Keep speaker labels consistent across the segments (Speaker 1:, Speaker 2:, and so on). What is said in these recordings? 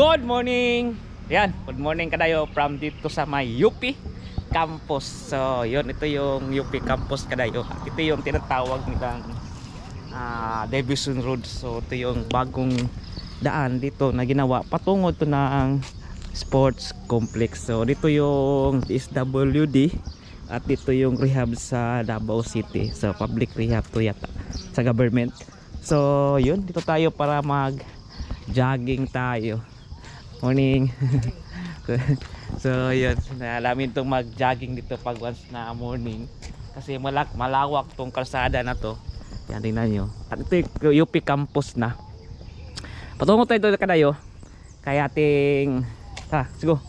Speaker 1: Good morning! Yan, good morning kadayo from dito sa may UP Campus. So, yun, ito yung UP Campus kadayo. Ito yung tinatawag nilang Davison Road. So, ito yung bagong daan dito na ginawa. Patungo to ng sports complex. So, dito yung DSWD at dito yung rehab sa Davao City. So, public rehab to yata sa government. So, yun, dito tayo para mag-jogging tayo. Morning. So yun, naalamin itong mag-jogging dito pag once na morning kasi malawak tong kalsada na to. Yan, tingnan nyo. At ito yung UP Campus na. Patungo tayo doon kadayo kaya ating sigo.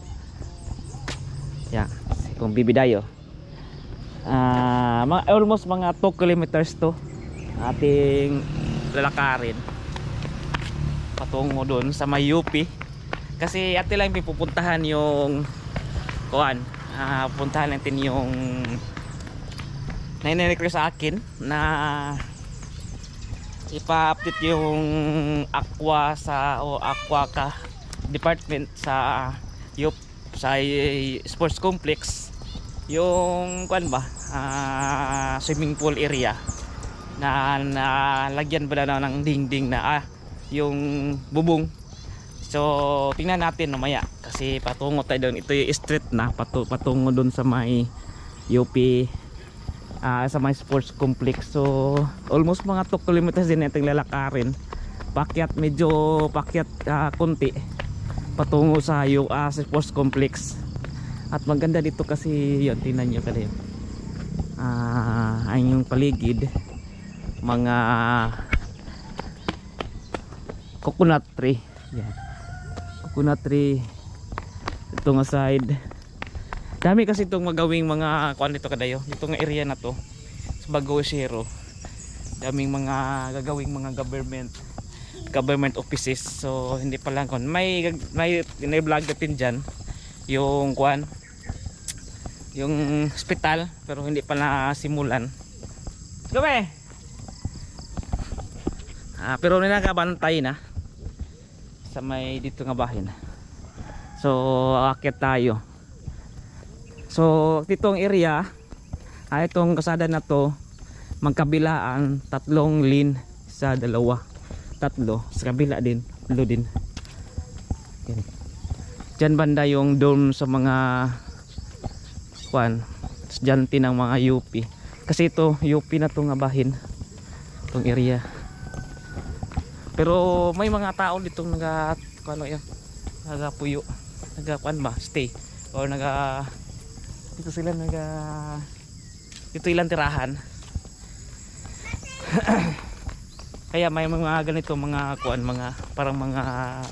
Speaker 1: Yan, kung bibidayo almost mga 2 kilometers to ating lalakarin patungo doon sa may UP. Kasi ate lang pipupuntahan yung puntahan natin yung nai-request sa akin na ipa-update yung aqua ka department sa sports complex yung swimming pool area na lagyan ba na ng dingding na yung bubong. So tingnan natin mamaya kasi patungo tayo doon. Ito yung street na patungo doon sa may UP sa may sports complex. So almost mga 2 kilometers din nating lalakarin. Medyo pakyat konti patungo sa sports complex. At maganda dito kasi yun, tingnan nyo kasi ang yung paligid mga coconut tree. Yan, coconut tree ito nga side. Dami kasi itong magawing mga dito kadayo dito nga area na to sa Bagao Zero. Daming mga gagawing mga government offices. So hindi pa lang may vlog natin dyan yung yung hospital pero hindi pa na simulan. Gabi pero ninakabantay na sa may dito nga bahin. So aakyat tayo. So ditong area itong kasada na to magkabilaan 3 lane, isa, 2, 3 sa kabila din, din. Diyan banda yung dome sa mga estudyante ng mga UP kasi ito UP na to nga bahin itong area. Pero may mga tao dito nagapuyo, stay or dito sila dito ilang tirahan. Kaya may mga ganito mga parang mga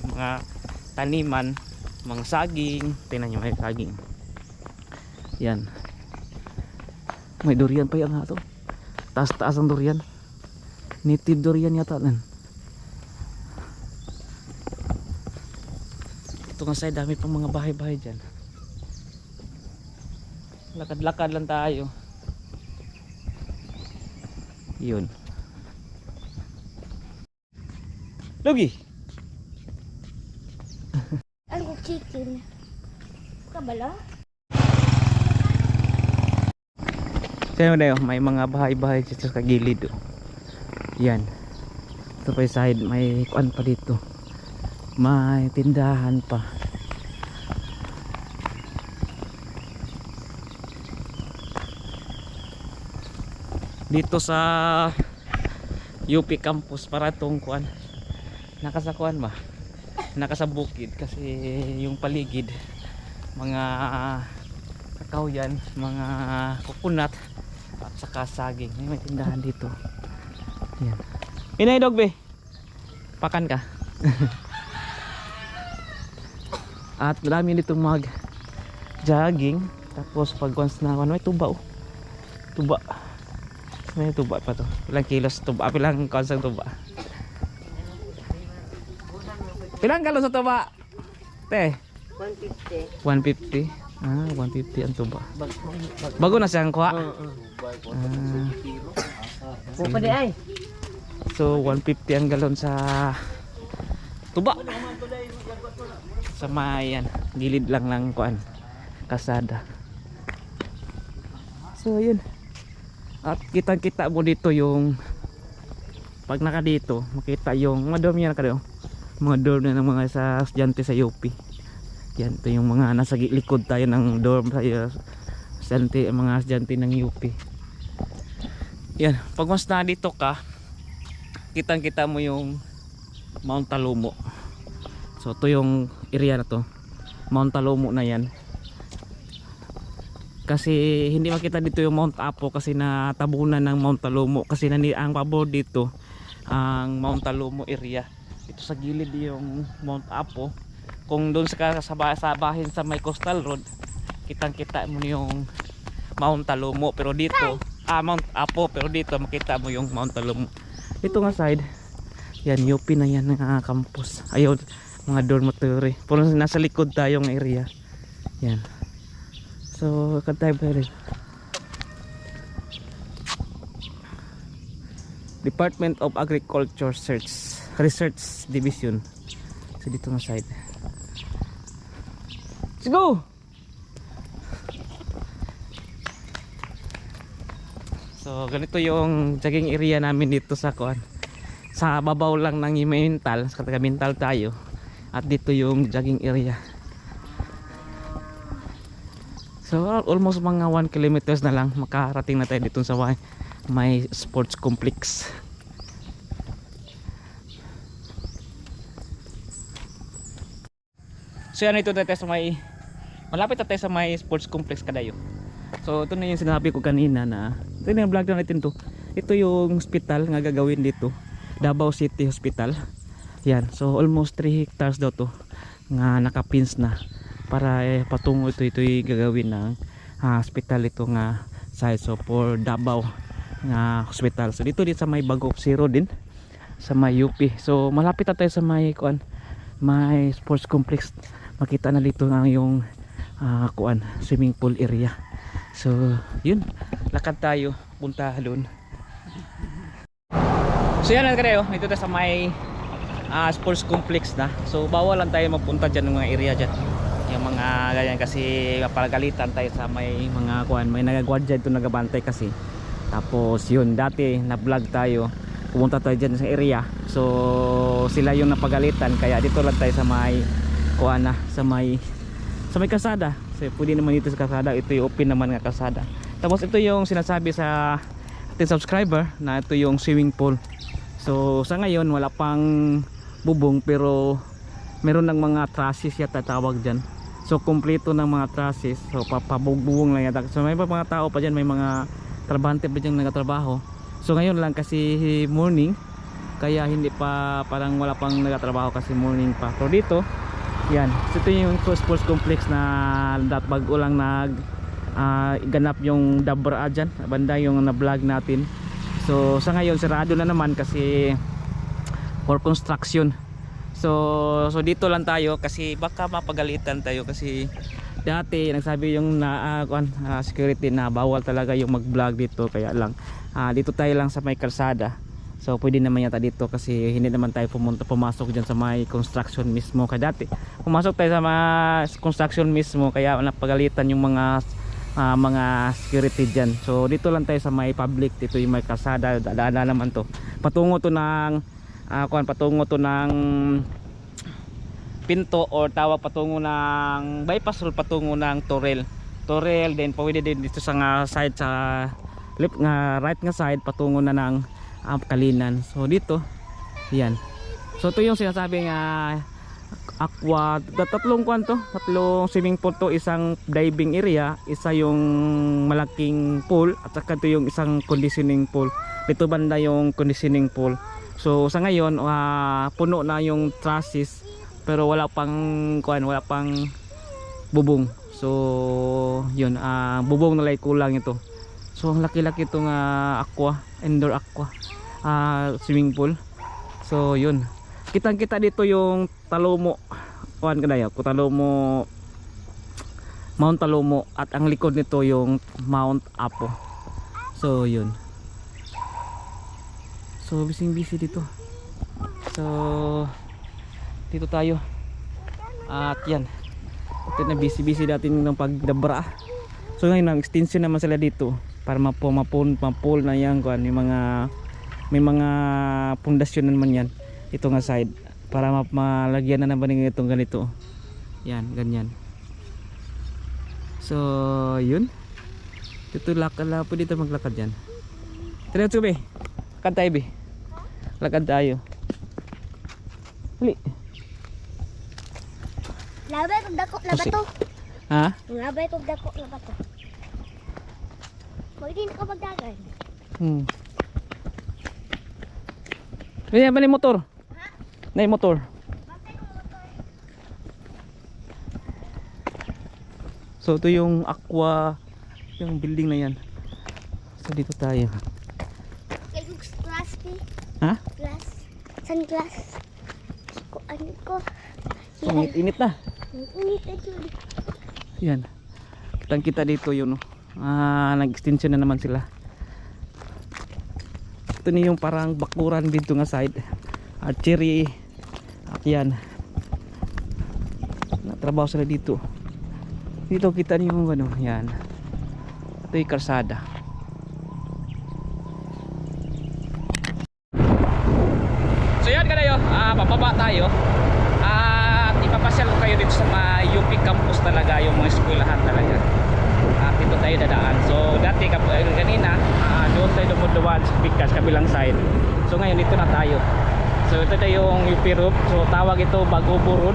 Speaker 1: taniman, mga saging. Tingnan nyo, may saging. Yan, may durian pa yan to. Taas ang durian, native durian yata nan. Ito nga side, dami pang mga bahay-bahay dyan. Lakad-lakad lang tayo. Yun. Logi!
Speaker 2: Ano chicken? Kabala?
Speaker 1: Sino na yun? May mga bahay-bahay sa kagilid. Yan. Ito pa yung side. May pa dito. May tindahan pa. Dito sa UP Campus para itong nakasabukid kasi yung paligid mga kakao yan, mga coconut at saka saging. May tindahan dito. Yan. Pinay dog be, pakan ka. At marami dito mag jogging. Tapos pag once na may tuba may tuba pa to. Ilang kilos tuba, ilang konsang tuba, ilang kalo sa tuba te?
Speaker 2: 150.
Speaker 1: 150. 150 ang tuba. Bago na siyang kuha.
Speaker 2: Pwede ay.
Speaker 1: So 150 ang galon sa Tuba. Sa mayan, gilid lang ng kuan, kasada. So yun. At kitang-kita mo dito yung pag naka dito, makita yung mga dorm yan kayo. Mga dorm na ng mga estudyante sa UP. Yan, ito yung mga nasa likod tayo ng dorm sa estudyante, mga estudyante ng UP. Yan, pag mas na dito ka, kitang-kita mo yung Mount Talumo. So ito yung area na to, Mount Talumo na yan. Kasi hindi makita dito yung Mount Apo kasi natabunan ng Mount Talumo. Kasi ang pabor dito ang Mount Talumo area. Ito sa gilid yung Mount Apo. Kung doon sa bahin sa may Coastal Road, kitang-kita mo yung Mount Talumo. Pero dito, Mount Apo, pero dito makita mo yung Mount Talumo. Ito nga side, yan UP na yan ng campus. Ayun, mga dormitory. Pero nasa likod tayong area. Yan. So, kantay pa rin. Department of Agriculture Research Division. So, dito nga side. Let's go! So, ganito yung jogging area namin dito sa kuan. Sa babaw lang ng Imental, sa Kataga-Mental tayo. At dito yung jogging area. So almost mga 1 kilometers na lang makarating na tayo dito sa may sports complex. So yan, ito tayo sa may malapit na tayo sa may sports complex Kadayo. So ito na yung sinabi ko kanina na ito na yung vlog na natin to. Ito yung hospital nga gagawin dito, Davao City Hospital. Yan, so almost 3 hectares daw to nga nakapins na para patungo ito yung gagawin ng hospital ito nga site. So for Davao nga hospital. So dito sa may Bagok Zero din sa may UP. So malapit na tayo sa may kuan, may sports complex. Makita na dito nga yung kuan, swimming pool area. So yun, lakad tayo punta doon. So yan lang kayo, dito tayo sa may sports complex na. So bawal lang tayo magpunta dyan ng mga area dyan, yung mga ganyan, kasi mapagalitan tayo sa may mga kuan, may nagagwadya ito nagabantay kasi. Tapos yun, dati na vlog tayo, pumunta tayo dyan sa area, so sila yung napagalitan, kaya dito lang tayo sa may kuan na, sa may kasada. So pwede naman dito sa kasada, ito yung open naman nga kasada. Tapos ito yung sinasabi sa ating subscriber na ito yung swimming pool. So sa ngayon wala pang bubong, pero meron ng mga trusses yata tawag dyan. So kompleto ng mga trusses. So papabubong lang yata. So may mga tao pa dyan, may mga trabahante pa dyan nagatrabaho. So ngayon lang kasi morning, kaya hindi pa, parang wala pang nagatrabaho kasi morning pa. So dito, yan, so ito yung sports complex na bago lang ganap yung Dabra dyan, banda yung na vlog natin. So sa ngayon sarado na naman kasi for construction. So dito lang tayo kasi baka mapagalitan tayo kasi dati nagsabi yung security na bawal talaga yung mag-vlog dito, kaya lang dito tayo lang sa may kalsada. So pwede naman yata dito kasi hindi naman tayo pumasok dyan sa may construction mismo. Kaya dati pumasok tayo sa mga construction mismo, kaya napagalitan yung mga security dyan. So dito lang tayo sa may public, dito yung may kalsada, daan naman to. Patungo to ng Pinto, or tawag patungo ng bypass road, patungo ng Torel, then pwede din dito sa side, sa left nga right nga side patungo na ng Kalinan. So dito yan, so ito yung sinasabi nga tatlong swimming pool to, isang diving area, isa yung malaking pool, at saka ito yung isang conditioning pool. Dito banda yung conditioning pool. So sa ngayon puno na yung trusses, pero wala pang bubong. So yun, bubong na lang kulang ito. So laki-laki itong indoor aqua swimming pool. So yun, kitang-kita dito yung Talumo, Mount Talumo, at ang likod nito yung Mount Apo. So yun, so busy dito. So Dito tayo. At yan. Ito na busy natin ng pagdabra. So ngayon ang extension naman sila dito para mapul na yan kuan may mga pundasyon naman yan. Ito nga side para malagyan na naman ng itong ganito. Yan, ganyan. So, yun. Dito pwede tayo maglakad yan. Tara, let's go, be. Lakad tayo, be. Lakad tayo. Huli.
Speaker 2: Labay kong dako na ba to?
Speaker 1: Ha?
Speaker 2: Labay kong dako na ba to? Pwede na ka magdagan.
Speaker 1: Ayan ba na yung motor? Na yung motor. So ito yung aqua, yung building na yan. So dito tayo.
Speaker 2: Kaya yung glass, be.
Speaker 1: Ha?
Speaker 2: Glass. Sunglass. Ano ko?
Speaker 1: So, init na.
Speaker 2: Init na dyan.
Speaker 1: Yan. Kitang kita dito yun. Nag-extension na naman sila. Ito na yung parang bakuran dito nga side. Archery. At yan. Natrabaho sila dito. Dito kita niyo yung ano. Yan. Ito yung karsada. So yan kanayo. Pababa tayo. At ipapasyal ko kayo dito sa mga UP campus talaga. Yung mga eskwelahan talaga. At dito tayo dadaan. So dati kanina doon tayo dumuduan sa Picas kabilang side. So ngayon dito na tayo. So ito na yung UP Road. So tawag ito Bagubo Road.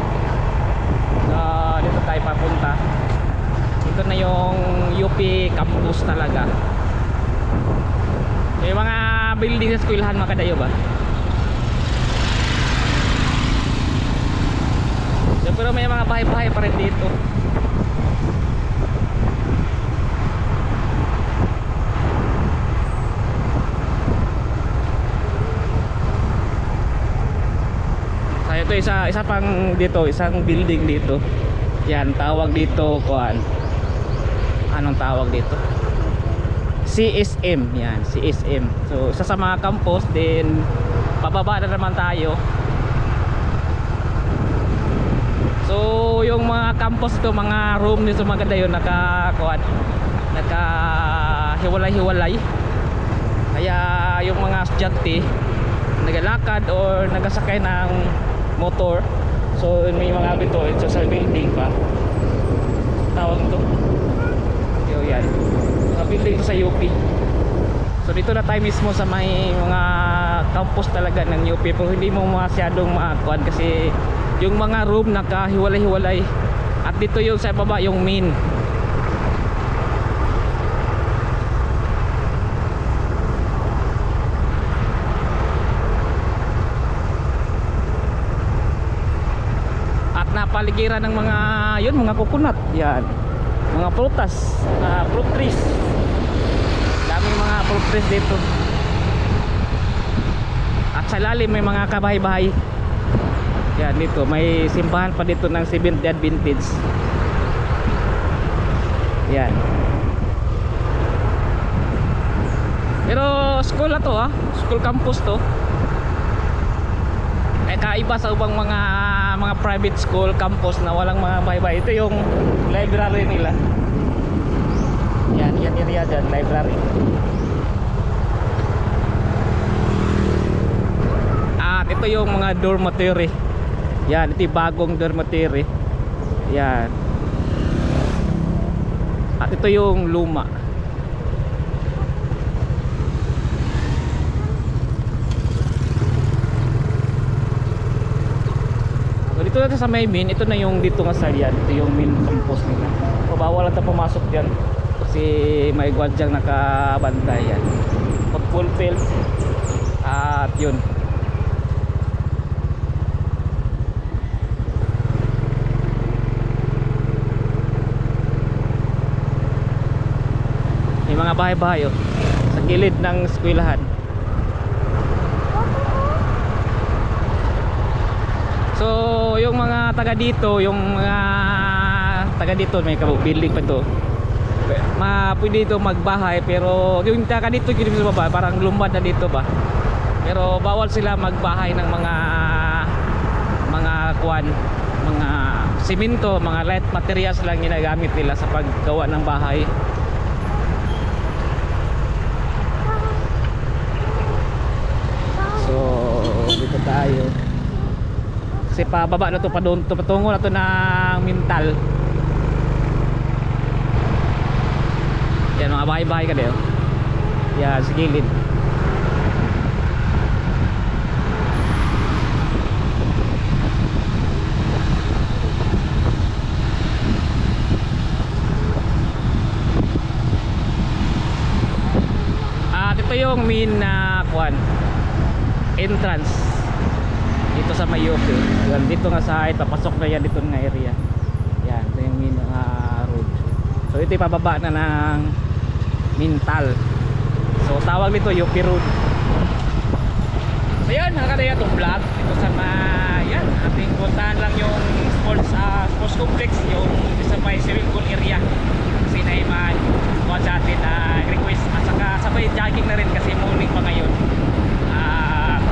Speaker 1: So dito tayo papunta. Ito na yung UP campus talaga. So, yung mga building sa eskwelahan mga kadayo ba? So, pero may mga bahay-bahay pa rin dito. So ito isa pang dito, isang building dito. Yan, tawag dito kuan. Anong tawag dito? CSM, yan, CSM. So isa sa mga campus, then pababa na naman tayo. So yung mga campus ito, mga room nito maganda yun, nakahiwalay-hiwalay. Kaya yung mga estudyante nagalakad or nagasakay ng motor, so may mga bito sa building pa. Tawag ito. Yan. Mga building sa UP. So dito na tayo mismo sa may mga campus talaga ng UP. Pero hindi mo masyadong makakuan kasi yung mga room nakahiwalay-hiwalay. At dito yung sa baba yung main. At napaligiran ng mga yun, mga coconut. Yan. Mga prutas, fruit trees. Daming mga fruit trees dito. At sa lalim may mga kabahay-bahay. Yan dito, may simbahan pa dito ng Seventh-day Adventist. Yan. Pero school na to school campus to. Kaiba sa ubang mga private school campus na walang mga bahay-bahay. Ito yung library nila. Yan area dyan, library. At ito yung mga dormitory. Yan, ito yung bagong dormitory. Yan. At ito yung luma. Dito natin sa may main, ito na yung dito nga sa yan. Ito yung main campus nila. So, bawal natin pumasok dyan kasi may gwardyang nakabantay yan. Football field. At yun. May mga bahay-bahay sa gilid ng eskwelahan. So yung mga taga dito, may building pa to. Pwede dito magbahay, pero yung taga dito sa baba parang lumad na dito ba. Pero bawal sila magbahay ng mga kuan, mga simento, mga light materials lang ginagamit nila sa paggawa ng bahay. So dito tayo kasi pababa na to, patungo na to ng Mintal. Yan, mga bahay-bahay ka din. Yan, sa gilid. At ito yung main kuan, entrance dito sa Mayupi. Yan, dito nga sa side, papasok na yan dito nga area. Yan, ito yung main road. So ito yung pababa na ng Mintal. So tawag nito Yupi Road. So yan, mga kadaya, itong vlog dito sa yan, ating puntahan lang yung sports complex, yung sa may swimming pool area. Kasi naiman kuha sa atin request at saka sabay jogging na rin kasi morning pa ngayon.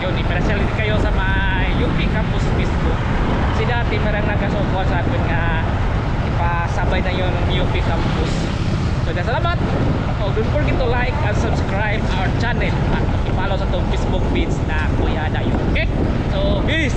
Speaker 1: Yun, ipasyal din kayo sa may UP Campus Facebook. Kasi dati merang nagkasukuha sa atin nga ipasabay na yun ng UP Campus. So salamat. Oh, don't forget to like and subscribe our channel at i-follow sa itong Facebook page na Kuya Dayo. Okay? So peace!